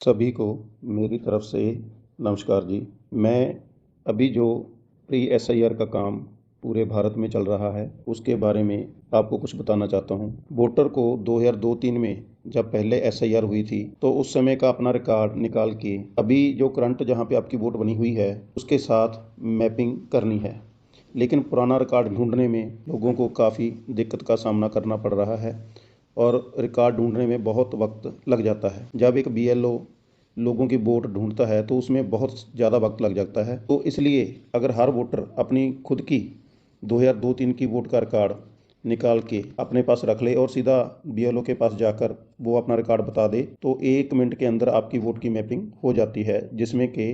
सभी को मेरी तरफ से नमस्कार जी। मैं अभी जो प्री एसआईआर का काम पूरे भारत में चल रहा है उसके बारे में आपको कुछ बताना चाहता हूँ। वोटर को 2002-3 में जब पहले एसआईआर हुई थी तो उस समय का अपना रिकॉर्ड निकाल के अभी जो करंट जहाँ पे आपकी वोट बनी हुई है उसके साथ मैपिंग करनी है। लेकिन पुराना रिकॉर्ड ढूंढने में लोगों को काफ़ी दिक्कत का सामना करना पड़ रहा है और रिकॉर्ड ढूंढने में बहुत वक्त लग जाता है। जब एक बीएलओ लोगों की वोट ढूंढता है तो उसमें बहुत ज़्यादा वक्त लग जाता है। तो इसलिए अगर हर वोटर अपनी खुद की 2002-3 की वोट का रिकॉर्ड निकाल के अपने पास रख ले और सीधा बीएलओ के पास जाकर वो अपना रिकॉर्ड बता दे तो 1 मिनट के अंदर आपकी वोट की मैपिंग हो जाती है, जिसमें कि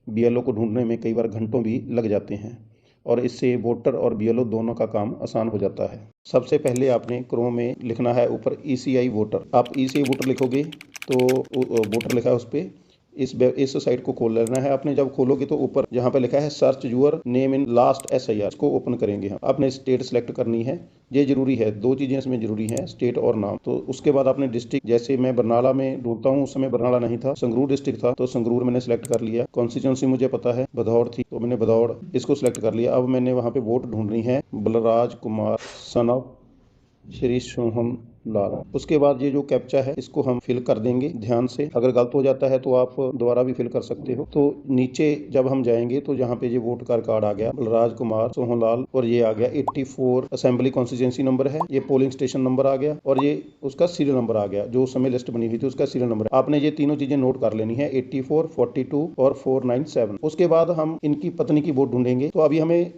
बीएलओ को ढूंढने में कई बार घंटों भी लग जाते हैं और इससे वोटर और बीएलओ दोनों का काम आसान हो जाता है। सबसे पहले आपने क्रोम में लिखना है ऊपर ईसीआई वोटर। आप ईसीआई वोटर लिखोगे तो वोटर लिखा है उस पर इस साइट को खोल लेना है आपने। जब खोलोगे तो ऊपर जहाँ पे लिखा है search your name in last SIR, इसको ओपन करेंगे हम। आपने स्टेट सेलेक्ट करनी है, ये जरूरी है। 2 चीजें इसमें जरूरी हैं, स्टेट और नाम। तो उसके बाद आपने डिस्ट्रिक्ट, जैसे मैं बरनाला में ढूंढता हूँ, उस समय बरनाला नहीं था, संगरूर डिस्ट्रिक्ट था, तो संगरूर मैंने सेलेक्ट कर लिया। कॉन्स्टिट्यूंसी मुझे पता है भदौड़ थी तो मैंने भदौड़ इसको सिलेक्ट कर लिया। अब मैंने वहाँ पे वोट ढूंढनी है बलराज कुमार सन ऑफ श्री सोहम लाल। उसके बाद ये जो कैप्चा है इसको हम फिल कर देंगे ध्यान से। अगर गलत हो जाता है तो आप दोबारा भी फिल कर सकते हो। तो नीचे जब हम जाएंगे तो यहाँ पे ये वोट का कार्ड आ गया बलराज कुमार सोहनलाल और ये आ गया 84 असेंबली कॉन्स्टिट्यूंसी नंबर है, ये पोलिंग स्टेशन नंबर आ गया और ये उसका सीरियल नंबर आ गया। जो उस समय लिस्ट बनी हुई थी उसका सीरियल नंबर। आपने ये तीनों चीजें नोट कर लेनी है, 84, 42 और 497। उसके बाद हम इनकी पत्नी की वोट ढूंढेंगे। तो अभी हमें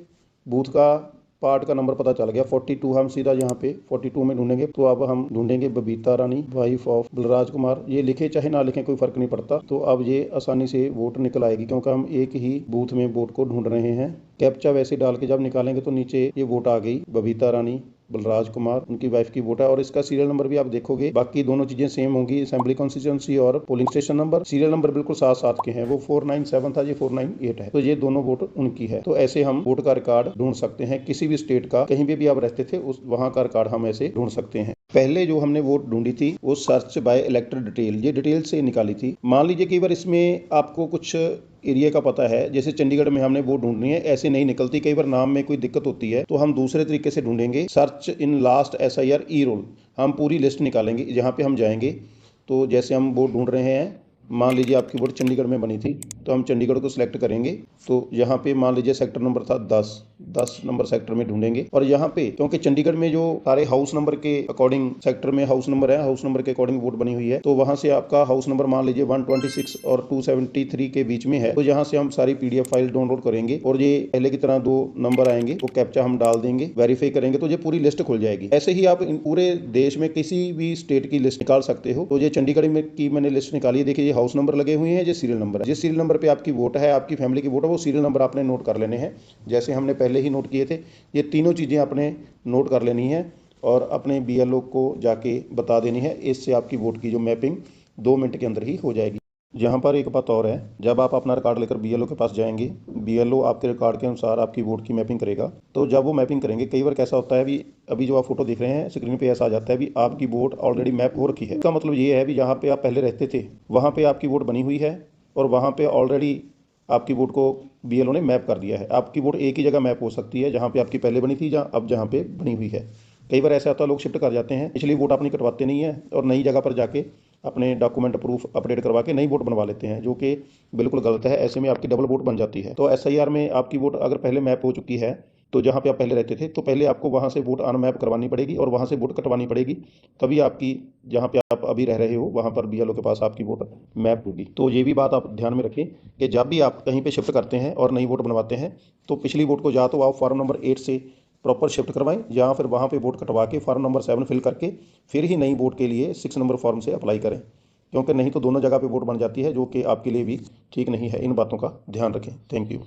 बूथ का पार्ट का नंबर पता चल गया 42। हम सीधा यहाँ पे 42 में ढूंढेंगे। तो अब हम ढूंढेंगे बबीता रानी वाइफ ऑफ बलराज कुमार। ये लिखे चाहे ना लिखे कोई फर्क नहीं पड़ता। तो अब ये आसानी से वोट निकल आएगी क्योंकि हम एक ही बूथ में वोट को ढूंढ रहे हैं। कैप्चा वैसे डाल के जब निकालेंगे तो नीचे ये वोट आ गई बबीता रानी बलराज कुमार, उनकी वाइफ की वोट है और इसका सीरियल नंबर भी आप देखोगे। बाकी दोनों चीजें सेम होंगी, असेंबली कॉन्स्टिट्यूंसी और polling station number. Serial number बिल्कुल साथ साथ के हैं, वो 497 था, ये 498 है। तो ये दोनों वोट उनकी है। तो ऐसे हम वोट का रिकॉर्ड ढूंढ सकते हैं किसी भी स्टेट का, कहीं भी आप रहते थे उस वहां का रिकॉर्ड हम ऐसे ढूंढ सकते हैं। पहले जो हमने वोट ढूंढी थी वो सर्च बाय इलेक्टर डिटेल, ये डिटेल से निकाली थी। मान लीजिए कई बार इसमें आपको कुछ एरिया का पता है, जैसे चंडीगढ़ में हमने वोट ढूंढनी है, ऐसे नहीं निकलती, कई बार नाम में कोई दिक्कत होती है तो हम दूसरे तरीके से ढूंढेंगे। Search in last SIR E roll, हम पूरी लिस्ट निकालेंगे। जहाँ पे हम जाएंगे तो जैसे हम वोट ढूंढ रहे हैं, मान लीजिए आपकी वोट चंडीगढ़ में बनी थी तो हम चंडीगढ़ को सिलेक्ट करेंगे। तो यहाँ पे मान लीजिए सेक्टर नंबर था 10 नंबर सेक्टर में ढूंढेंगे। और यहाँ पे क्योंकि चंडीगढ़ में जो सारे हाउस नंबर के अकॉर्डिंग सेक्टर में हाउस नंबर है, हाउस नंबर के अकॉर्डिंग वोट बनी हुई है, तो वहां से आपका हाउस नंबर मान लीजिए 126 और 273 के बीच में है। तो यहाँ से हम सारी पीडीएफ फाइल डाउनलोड करेंगे और ये पहले की तरह 2 नंबर आएंगे, वो कैप्चा हम डाल देंगे, वेरीफाई करेंगे तो ये पूरी लिस्ट खुल जाएगी। ऐसे ही आप पूरे देश में किसी भी स्टेट की लिस्ट निकाल सकते हो। तो ये चंडीगढ़ में की मैंने लिस्ट निकाली है। देखिए ये हाउस नंबर लगे हुए हैं, ये सीरियल नंबर है। जिस सीरियल नंबर पे आपकी वोट है, आपकी फैमिली की वोट है, वो सीरियल नंबर आपने नोट कर लेने हैं जैसे हमने पहले ही नोट किए थे। ये तीनों चीज़ें आपने नोट कर लेनी है और अपने बीएलओ को जाके बता देनी है। इससे आपकी वोट की जो मैपिंग 2 मिनट के अंदर ही हो जाएगी। यहाँ पर एक बात और है, जब आप अपना रिकॉर्ड लेकर बीएलओ के पास जाएंगे, बीएलओ आपके रिकॉर्ड के अनुसार आपकी वोट की मैपिंग करेगा। तो जब वो मैपिंग करेंगे, कई बार कैसा होता है, अभी जो आप फोटो देख रहे हैं स्क्रीन पे ऐसा आ जाता है भी आपकी वोट ऑलरेडी मैप हो रखी है। इसका मतलब ये है भी जहाँ पे आप पहले रहते थे वहाँ पे आपकी वोट बनी हुई है और वहाँ पे ऑलरेडी आपकी वोट को बीएलओ ने मैप कर दिया है। आपकी वोट एक ही जगह मैप हो सकती है, जहाँ पे आपकी पहले बनी थी, जहाँ पे बनी हुई है। कई बार ऐसा होता है लोग शिफ्ट कर जाते हैं, पिछली वोट अपनी कटवाते नहीं है और नई जगह पर जाके अपने डॉक्यूमेंट प्रूफ अपडेट करवा के नई वोट बनवा लेते हैं, जो कि बिल्कुल गलत है। ऐसे में आपकी डबल वोट बन जाती है। तो एसआईआर में आपकी वोट अगर पहले मैप हो चुकी है तो जहाँ पे आप पहले रहते थे तो पहले आपको वहाँ से वोट अनमैप करवानी पड़ेगी और वहाँ से वोट कटवानी पड़ेगी, तभी आपकी जहाँ पे आप अभी रह रहे हो वहाँ पर बीएलओ के पास आपकी वोट मैप होगी। तो ये भी बात आप ध्यान में रखें कि जब भी आप कहीं पे शिफ्ट करते हैं और नई वोट बनवाते हैं तो पिछली वोट को या तो आप फॉर्म नंबर 8 से प्रॉपर शिफ्ट करवाएं या फिर वहाँ पे वोट कटवा के फॉर्म नंबर 7 फिल करके फिर ही नई वोट के लिए 6 नंबर फॉर्म से अप्लाई करें, क्योंकि नहीं तो दोनों जगह पे वोट बन जाती है, जो कि आपके लिए भी ठीक नहीं है। इन बातों का ध्यान रखें। Thank you.